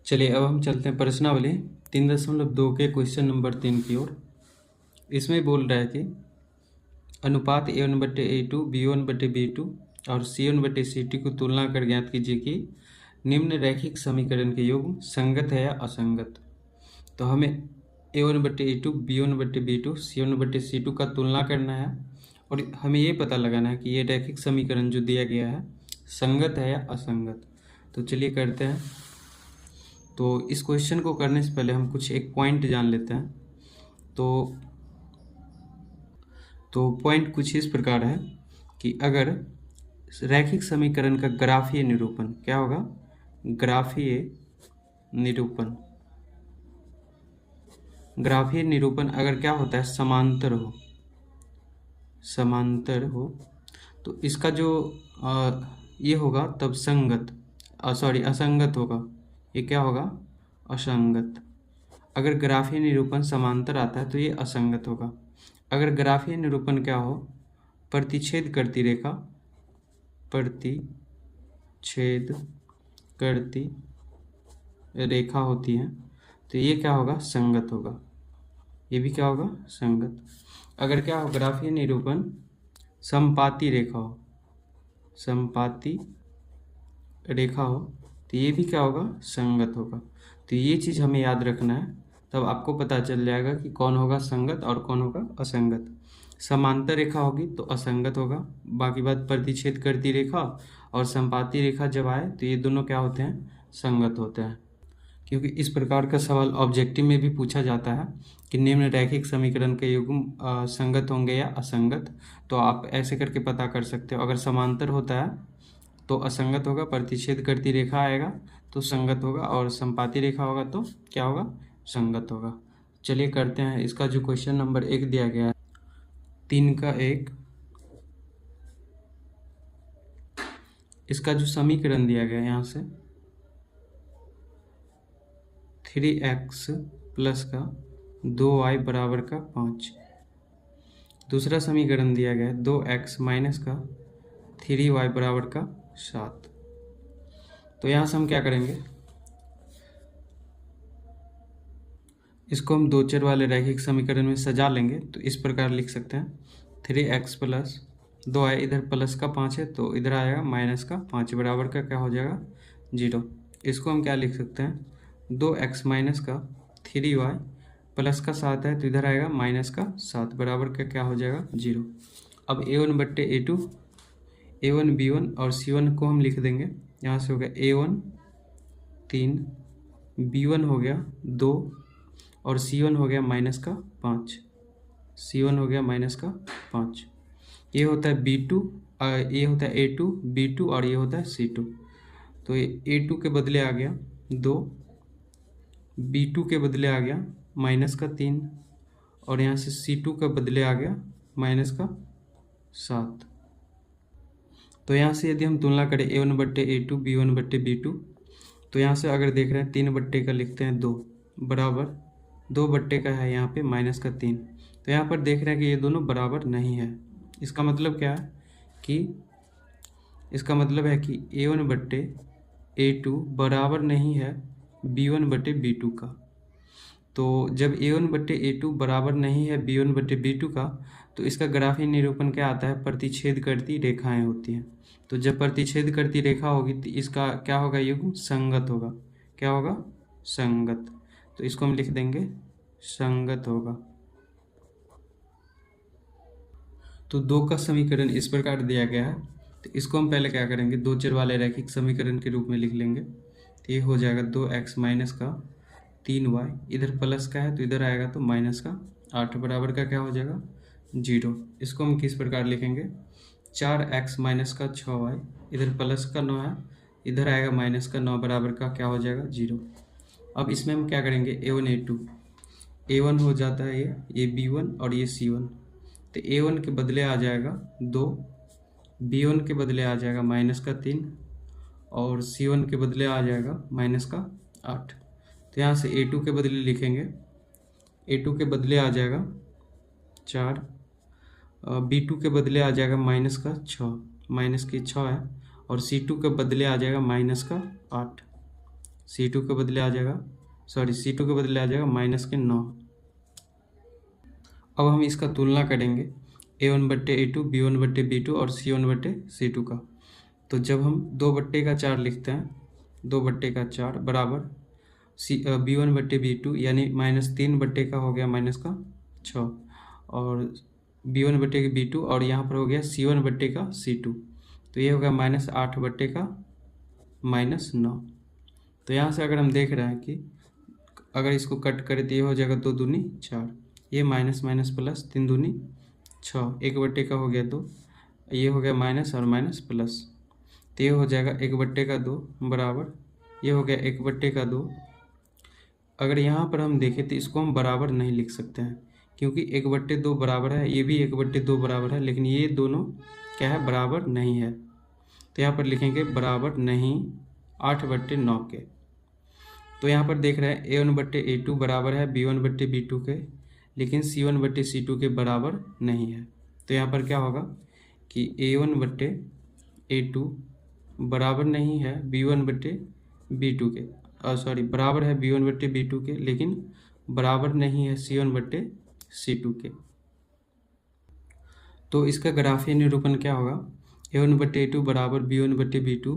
चलिए अब हम चलते हैं प्रश्नावली 3.2 के क्वेश्चन नंबर 3 की ओर। इसमें बोल रहा है कि अनुपात A1/A2 B1/B2 और C1/C2 की तुलना कर ज्ञात कीजिए कि निम्न रैखिक समीकरण के युग्म संगत है या असंगत। तो हमें A1/A2 B1/B2 C1/C2 का तुलना करना है और हमें ये पता लगाना है कि ये रैखिक समीकरण जो दिया गया है संगत है या असंगत। तो चलिए करते हैं। तो इस क्वेश्चन को करने से पहले हम कुछ एक पॉइंट जान लेते हैं। तो पॉइंट कुछ इस प्रकार है कि अगर रैखिक समीकरण का ग्राफीय निरूपण क्या होगा, ग्राफीय निरूपण अगर क्या होता है, समांतर हो तो इसका जो ये होगा तब असंगत होगा। ये क्या होगा, असंगत। अगर ग्राफीय निरूपण समांतर आता है तो ये असंगत होगा। अगर ग्राफीय निरूपण क्या हो, प्रतिच्छेद करती रेखा होती है तो ये क्या होगा, संगत होगा। ये भी क्या होगा, संगत। अगर क्या हो, ग्राफीय निरूपण समपाती रेखा हो तो ये भी क्या होगा, संगत होगा। तो ये चीज़ हमें याद रखना है, तब आपको पता चल जाएगा कि कौन होगा संगत और कौन होगा असंगत। समांतर रेखा होगी तो असंगत होगा। बाकी बात प्रतिच्छेद करती रेखा और समपाती रेखा जब आए तो ये दोनों क्या होते हैं, संगत होते हैं। क्योंकि इस प्रकार का सवाल ऑब्जेक्टिव में भी पूछा जाता है कि निम्न रैखिक समीकरण के युग्म संगत होंगे या असंगत। तो आप ऐसे करके पता कर सकते हो। अगर समांतर होता है तो असंगत होगा, प्रतिच्छेद करती रेखा आएगा तो संगत होगा, और समपाती रेखा होगा तो क्या होगा, संगत होगा। चलिए करते हैं। इसका जो क्वेश्चन नंबर 1 दिया गया है 3 का 1, इसका जो समीकरण दिया गया है यहाँ से 3x प्लस का 2y बराबर का 5। दूसरा समीकरण दिया गया है 2x माइनस का 3y बराबर का 7। तो यहाँ से हम क्या करेंगे, इसको हम दो चर वाले रैखिक समीकरण में सजा लेंगे। तो इस प्रकार लिख सकते हैं 3x प्लस 2y, इधर प्लस का 5 है तो इधर आएगा माइनस का 5 बराबर का क्या हो जाएगा, 0। इसको हम क्या लिख सकते हैं, 2x माइनस का 3y प्लस का 7 है तो इधर आएगा माइनस का 7 बराबर का क्या हो जाएगा, 0। अब A1/A2, A1 B1 और C1 को हम लिख देंगे। यहाँ से हो गया A1 3, B1 हो गया 2 और C1 हो गया माइनस का 5। ये होता है B2, ये होता है A2 B2 और ये होता है C2। तो ये A2 के बदले आ गया 2, B2 के बदले आ गया माइनस का 3 और यहाँ से C2 का बदले आ गया माइनस का 7। तो यहाँ से यदि हम तुलना करें A1/A2 B1/B2, तो यहाँ से अगर देख रहे हैं 3 का लिखते हैं 2 बराबर 2 का है यहाँ पे माइनस का 3। तो यहाँ पर देख रहे हैं कि ये दोनों बराबर नहीं है। इसका मतलब क्या है कि A1/A2 बराबर नहीं है B1/B2 का। तो जब A1/A2 बराबर नहीं है B1/B2 का तो इसका ग्राफीय निरूपण क्या आता है, प्रतिच्छेद करती रेखाएं होती हैं। तो जब प्रतिच्छेद करती रेखा होगी तो इसका क्या होगा, युग्म संगत होगा। क्या होगा, संगत। तो इसको हम लिख देंगे संगत होगा। तो 2 का समीकरण इस प्रकार दिया गया है। तो इसको हम पहले क्या करेंगे, दो चर वाले रैखिक समीकरण के रूप में लिख लेंगे। तो ये हो जाएगा 2x माइनस का 3y, इधर प्लस का है तो इधर आएगा तो माइनस का 8 बराबर का क्या हो जाएगा, 0। इसको हम किस प्रकार लिखेंगे, 4x माइनस का 6y, इधर प्लस का 9 है, इधर आएगा माइनस का 9 बराबर का क्या हो जाएगा, 0। अब इसमें हम क्या करेंगे, A1 हो जाता है ये B1 और ये C1। तो A1 के बदले आ जाएगा 2, B1 के बदले आ जाएगा माइनस का 3 और C1 के बदले आ जाएगा माइनस का 8। तो यहाँ से A2 के बदले लिखेंगे, A2 के बदले आ जाएगा 4, B2 के बदले आ जाएगा माइनस का 6, माइनस की 6 है, और C2 के बदले आ जाएगा माइनस का 8। C2 के बदले आ जाएगा, सॉरी C2 के बदले आ जाएगा -9। अब हम इसका तुलना करेंगे A1/A2, B1/B2 और C1/C2 का। तो जब हम 2/4 लिखते हैं, 2/4 बराबर B1/B2 यानी -3 का हो गया -6, और B1/B2 और यहाँ पर हो गया C1/C2, तो ये हो गया -8/9। तो यहाँ से अगर हम देख रहे हैं कि अगर इसको कट करें तो ये हो जाएगा 2 दूनी 4, ये माइनस माइनस प्लस 3 दूनी 6, 1/का हो गया 2, ये हो गया माइनस और माइनस प्लस, तो ये हो जाएगा 1/2 बराबर, ये हो गया 1/2। अगर यहाँ पर हम देखें तो इसको हम बराबर नहीं लिख सकते हैं, क्योंकि 1/2 बराबर है, ये भी 1/2 बराबर है, लेकिन ये दोनों क्या है, बराबर नहीं है। तो यहाँ पर लिखेंगे बराबर नहीं 8/9 के। तो यहाँ पर देख रहे हैं A1/A2 बराबर है B1/B2 के, लेकिन C1/C2 के बराबर नहीं है। तो यहाँ पर क्या होगा कि A1/A2 बराबर नहीं है B1/B2 के, सॉरी बराबर है B1/B2 के, लेकिन बराबर नहीं है C1/C2 के। तो इसका ग्राफीय निरूपण क्या होगा, A1/A2 बराबर B1/B2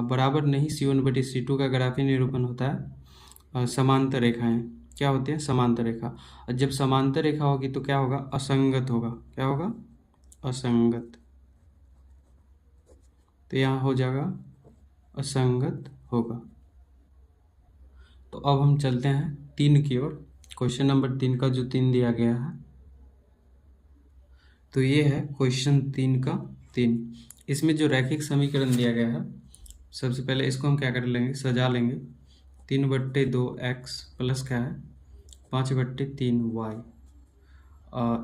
बराबर नहीं C1/C2 का ग्राफीय निरूपण होता है समांतर रेखाएं। क्या होते हैं, समांतर रेखा। और जब समांतर रेखा होगी तो क्या होगा, असंगत होगा। क्या होगा, असंगत। तो यहाँ हो जाएगा असंगत होगा। तो अब हम चलते हैं 3 की ओर। क्वेश्चन नंबर 3 का जो 3 दिया गया है, तो ये है क्वेश्चन 3 का 3। इसमें जो रैखिक समीकरण दिया गया है, सबसे पहले इसको हम क्या कर लेंगे, सजा लेंगे। 3/2x प्लस क्या है 5/3y,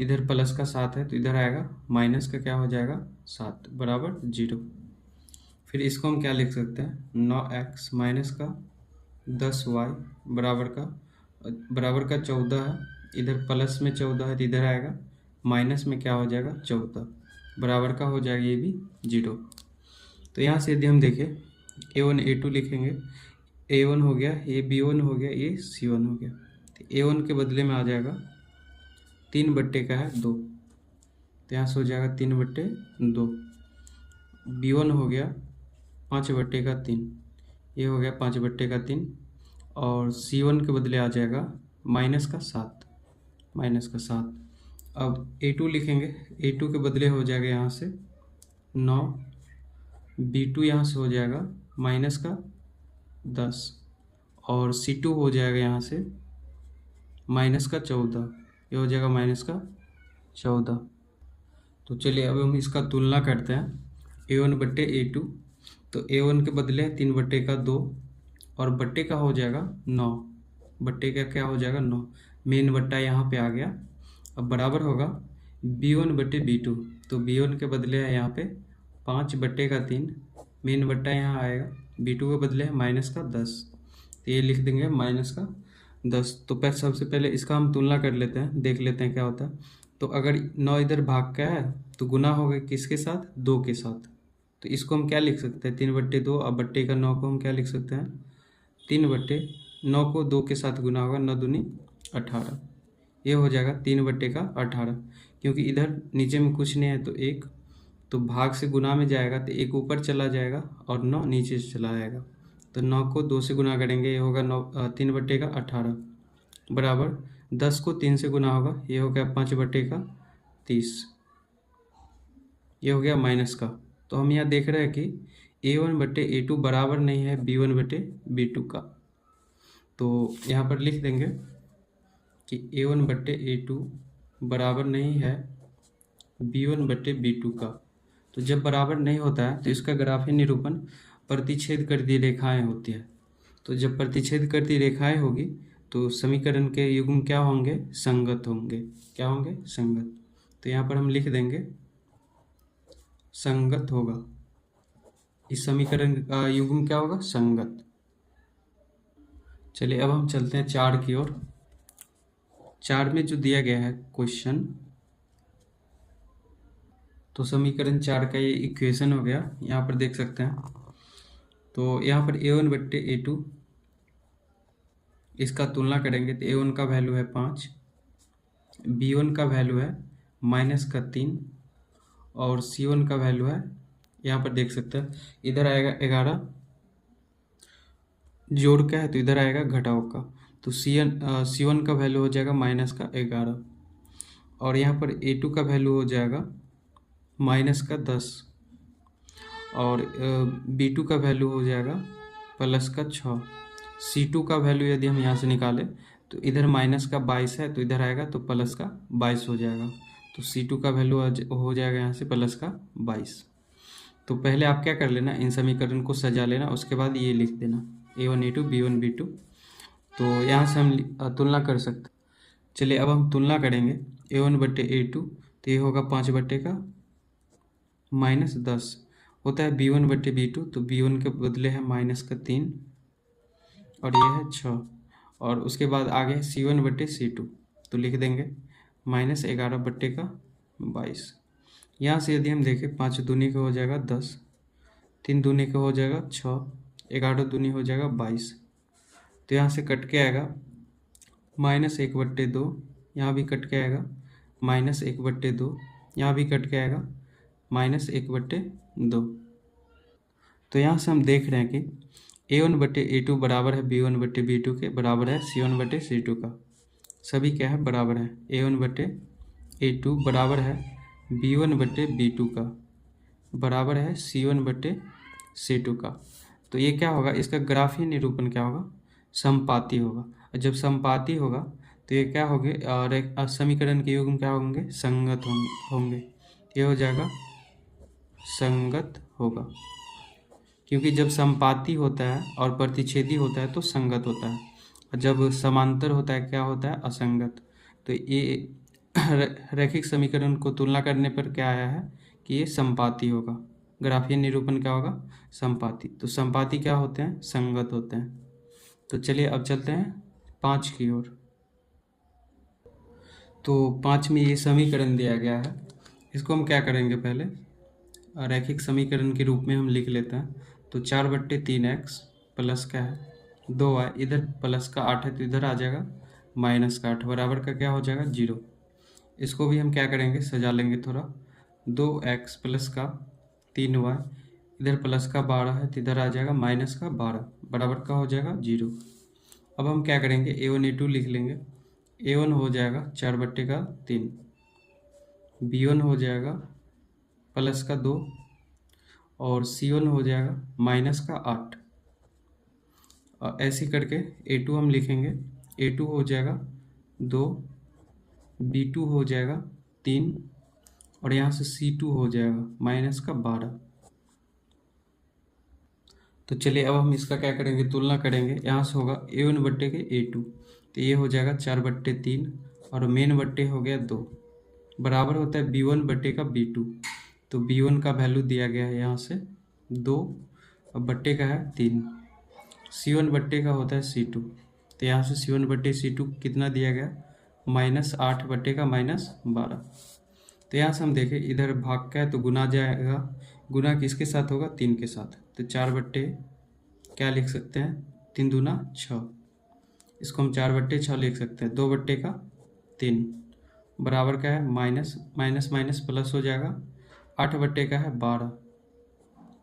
इधर प्लस का 7 है तो इधर आएगा माइनस का क्या हो जाएगा 7 बराबर 0। फिर इसको हम क्या लिख सकते हैं, 9x माइनस का 10y बराबर का 14 है, इधर प्लस में 14 है तो इधर आएगा माइनस में क्या हो जाएगा 14 बराबर का हो जाएगा ये भी 0। तो यहाँ से यदि हम देखें A1 A2 लिखेंगे, A1 हो गया, ये B1 हो गया, ये C1 हो गया। तो A1 के बदले में आ जाएगा 3/2, तो यहाँ से हो जाएगा 3/2। B1 हो गया 5/3, ये हो गया 5/3, और C1 के बदले आ जाएगा -7। अब A2 लिखेंगे, A2 के बदले हो जाएगा यहाँ से 9, B2 यहाँ से हो जाएगा -10, और C2 हो जाएगा यहाँ से -14, ये हो जाएगा -14। तो चलिए अब हम इसका तुलना करते हैं A1/A2। तो A1 के बदले 3/2 और बट्टे का हो जाएगा 9, बट्टे का क्या हो जाएगा 9, मेन बट्टा यहाँ पे आ गया। अब बराबर होगा B1/B2, तो B1 के बदले है यहाँ पे 5/3, मेन बट्टा यहाँ आएगा, B2 के बदले है -10, तो ये लिख देंगे -10। तो सबसे पहले इसका हम तुलना कर लेते हैं, देख लेते हैं क्या होता है। तो अगर 9 इधर भाग का है तो गुना होगा किसके साथ, 2 के साथ। तो इसको हम क्या लिख सकते हैं, 3/2, अब बट्टे का 9 को हम क्या लिख सकते हैं, 3/9 को 2 के साथ गुना होगा, 9 दूनी 18, ये हो जाएगा 3/18। क्योंकि इधर नीचे में कुछ नहीं है तो 1, तो भाग से गुना में जाएगा तो 1 ऊपर चला जाएगा और 9 नीचे से चला जाएगा। तो 9 को 2 से गुना करेंगे, ये होगा 3/18 बराबर 10 को 3 से गुना होगा, ये हो गया 5/30, ये हो गया माइनस का। तो हम यहाँ देख रहे हैं कि A1/A2 बराबर नहीं है B1/B2 का। तो यहाँ पर लिख देंगे कि A1/A2 बराबर नहीं है B1/B2 का। तो जब बराबर नहीं होता है तो इसका ग्राफीय निरूपण प्रतिच्छेद करती रेखाएं होती है। तो जब प्रतिच्छेद करती रेखाएं होगी तो समीकरण के युग्म क्या होंगे, संगत होंगे। क्या होंगे, संगत। तो यहाँ पर हम लिख देंगे संगत होगा, इस समीकरण का युग्म क्या होगा, संगत। चलिए अब हम चलते हैं 4 की ओर। 4 में जो दिया गया है क्वेश्चन, तो समीकरण 4 का ये इक्वेशन हो गया, यहाँ पर देख सकते हैं। तो यहाँ पर A1/A2 इसका तुलना करेंगे तो A1 का वैल्यू है 5, B1 का वैल्यू है -3 और C1 का वैल्यू है, यहाँ पर देख सकते हैं इधर आएगा 11, जोड़ का है तो इधर आएगा घटाव का, तो C1 का वैल्यू हो जाएगा -11 और यहाँ पर A2 का वैल्यू हो जाएगा -10 और B2 का वैल्यू हो जाएगा +6। C2 का वैल्यू यदि हम यहाँ से निकालें तो इधर -22 है तो इधर आएगा तो +22 हो जाएगा, तो C2 का वैल्यू हो जाएगा यहाँ से +22। तो पहले आप क्या कर लेना, इन समीकरण को सजा लेना, उसके बाद ये लिख देना A1 A2 B1 B2। तो यहाँ से हम तुलना कर सकते। चलिए अब हम तुलना करेंगे A1 बट्टे A2, तो ये होगा 5 बट्टे का -10 होता है B1 बट्टे B2, तो B1 के बदले है -3 और ये है 6 और उसके बाद आगे है C1 बट्टे C2, तो लिख देंगे -11 बट्टे का 22। यहाँ से यदि हम देखें 5 दूनी का हो जाएगा 10, 3 दूनी का हो जाएगा 6, 11 दूनी हो जाएगा 22, तो यहाँ से कट के आएगा -1 बट्टे 2, यहाँ भी कट के आएगा -1 बट्टे 2, यहाँ भी कट के आएगा -1 बट्टे 2। तो यहाँ से हम देख रहे हैं कि A1 बट्टे A2 बराबर है B1 बट्टे B2 के, बराबर है C1 बट्टे C2 का। सभी क्या है, बराबर है। A1 बट्टे A2 बराबर है B1 बट्टे B2 का, बराबर है C1 बट्टे C2 का। तो ये क्या होगा, इसका ग्राफीय निरूपण क्या होगा, समपाती होगा। और जब समपाती होगा तो ये क्या होंगे, और समीकरण के युग्म क्या होंगे, संगत होंगे। ये हो जाएगा संगत होगा, क्योंकि जब समपाती होता है और प्रतिच्छेदी होता है तो संगत होता है, और जब समांतर होता है क्या होता है, असंगत। तो ये रैखिक समीकरण को तुलना करने पर क्या आया है कि ये समपाती होगा। ग्राफीय निरूपण क्या होगा, समपाती। तो समपाती क्या होते हैं, संगत होते हैं। तो चलिए अब चलते हैं 5 की ओर। तो 5 में ये समीकरण दिया गया है, इसको हम क्या करेंगे, पहले रैखिक समीकरण के रूप में हम लिख लेते हैं। तो 4/3x प्लस क्या है 2y, इधर प्लस का 8 है तो इधर आ जाएगा -8 बराबर का क्या हो जाएगा 0। इसको भी हम क्या करेंगे, सजा लेंगे थोड़ा। 2x प्लस का 3y, इधर प्लस का 12 है तो इधर आ जाएगा -12 बराबर का हो जाएगा 0। अब हम क्या करेंगे, A1 A2 लिख लेंगे। A1 हो जाएगा 4/3, B1 हो जाएगा प्लस का 2 और C1 हो जाएगा -8। और ऐसे करके A2 हम लिखेंगे। A2 हो जाएगा 2, B2 हो जाएगा 3 और यहाँ से C2 हो जाएगा -12। तो चलिए अब हम इसका क्या करेंगे, तुलना करेंगे। यहाँ से होगा A1 बट्टे के A2, तो ये हो जाएगा 4/3 और मेन बट्टे हो गया 2, बराबर होता है B1 बट्टे का B2। तो B1 का वैल्यू दिया गया है यहाँ से 2 और बट्टे का है 3। C1 बट्टे का होता है C2, तो यहाँ से C1 बट्टे C2 कितना दिया गया, -8 बट्टे का -12। तो यहाँ से हम देखें इधर भाग का है तो गुना जाएगा, गुना किसके साथ होगा, 3 के साथ। तो 4 बट्टे क्या लिख सकते हैं, 3 दूना 6, इसको हम 4/6 लिख सकते हैं। 2 बट्टे का 3 बराबर का है माइनस माइनस माइनस प्लस हो जाएगा, 8 बट्टे का है 12,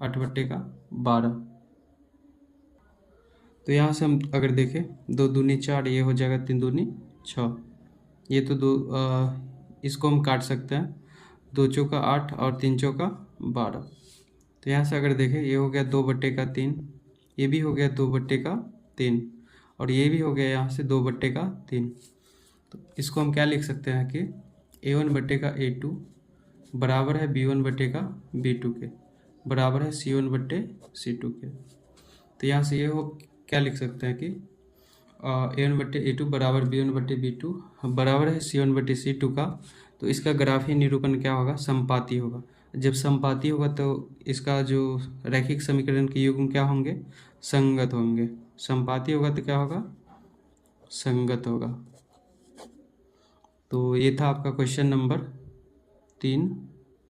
8 बट्टे का 12। तो यहाँ से हम अगर देखें 2 दूनी 4, ये हो जाएगा 3 दूनी 6, ये तो इसको हम काट सकते हैं, 2 चौका 8 और 3 चौका 12। तो यहाँ से अगर देखें ये हो गया 2 बट्टे का 3, ये भी हो गया 2 बट्टे का 3 और ये भी हो गया यहाँ से 2 बट्टे का 3। तो इसको हम क्या लिख सकते हैं कि A1 बट्टे का A2 बराबर है B1 बट्टे का B2 के, बराबर है C1 बट्टे C2 के। तो यहाँ से ये हो क्या लिख सकते हैं कि A1 बट्टे A2 बराबर B1 बट्टे B2 बराबर है C1 बट्टे C2 का। तो इसका ग्राफीय निरूपण क्या होगा, समपाती होगा। जब समपाती होगा तो इसका जो रैखिक समीकरण के युग्म क्या होंगे, संगत होंगे। समपाती होगा तो क्या होगा, संगत होगा। तो ये था आपका क्वेश्चन नंबर 3।